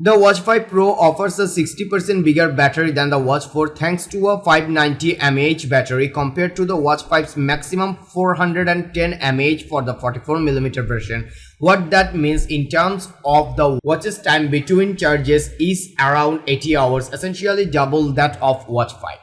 The Watch 5 Pro offers a 60% bigger battery than the Watch 4 thanks to a 590 mAh battery compared to the Watch 5's maximum 410 mAh for the 44mm version. What that means in terms of the watch's time between charges is around 80 hours, essentially double that of Watch 5.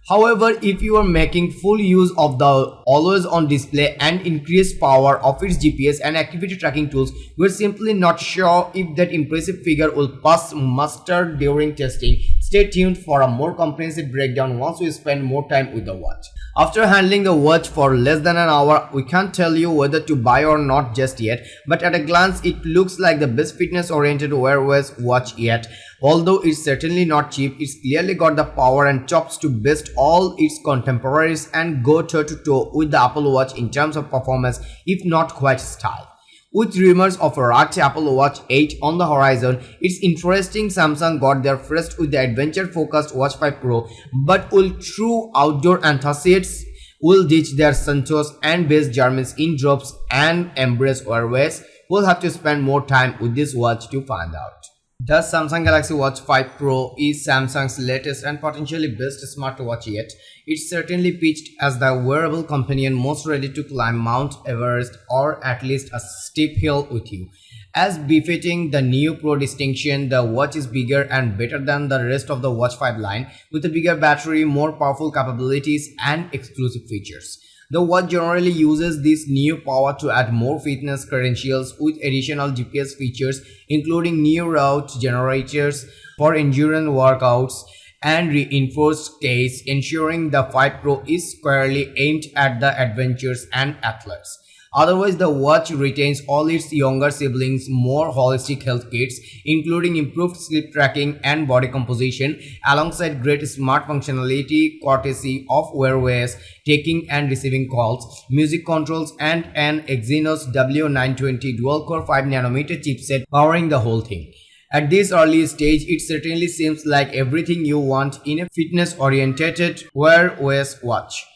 However, if you are making full use of the always-on display and increased power of its GPS and activity tracking tools, we're simply not sure if that impressive figure will pass muster during testing. Stay tuned for a more comprehensive breakdown once we spend more time with the watch. After handling the watch for less than an hour, we can't tell you whether to buy or not just yet, but at a glance it looks like the best fitness-oriented wearable watch yet. Although it's certainly not cheap, it's clearly got the power and chops to beat all its contemporaries and go toe-to-toe with the Apple Watch in terms of performance, if not quite style. With rumors of a rugged Apple Watch 8 on the horizon, it's interesting Samsung got there first with the adventure-focused Watch 5 Pro, but will true outdoor enthusiasts will ditch their Santos and base Germans in drops and embrace Airways? We'll have to spend more time with this watch to find out. The Samsung Galaxy Watch 5 Pro is Samsung's latest and potentially best smartwatch yet. It's certainly pitched as the wearable companion most ready to climb Mount Everest or at least a steep hill with you. As befitting the new Pro distinction, the watch is bigger and better than the rest of the Watch 5 line, with a bigger battery, more powerful capabilities and exclusive features. The watch generally uses this new power to add more fitness credentials with additional GPS features, including new route generators for endurance workouts and reinforced case, ensuring the 5 Pro is squarely aimed at the adventurers and athletes. Otherwise, the watch retains all its younger siblings' more holistic health kits, including improved sleep tracking and body composition, alongside great smart functionality courtesy of Wear OS, taking and receiving calls, music controls, and an Exynos W920 dual-core 5nm chipset powering the whole thing. At this early stage, it certainly seems like everything you want in a fitness-oriented Wear OS watch.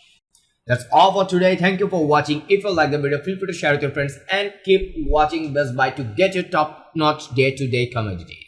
That's all for today. Thank you for watching. If you like the video, feel free to share with your friends and keep watching Best Buy to get your top-notch day-to-day commodity.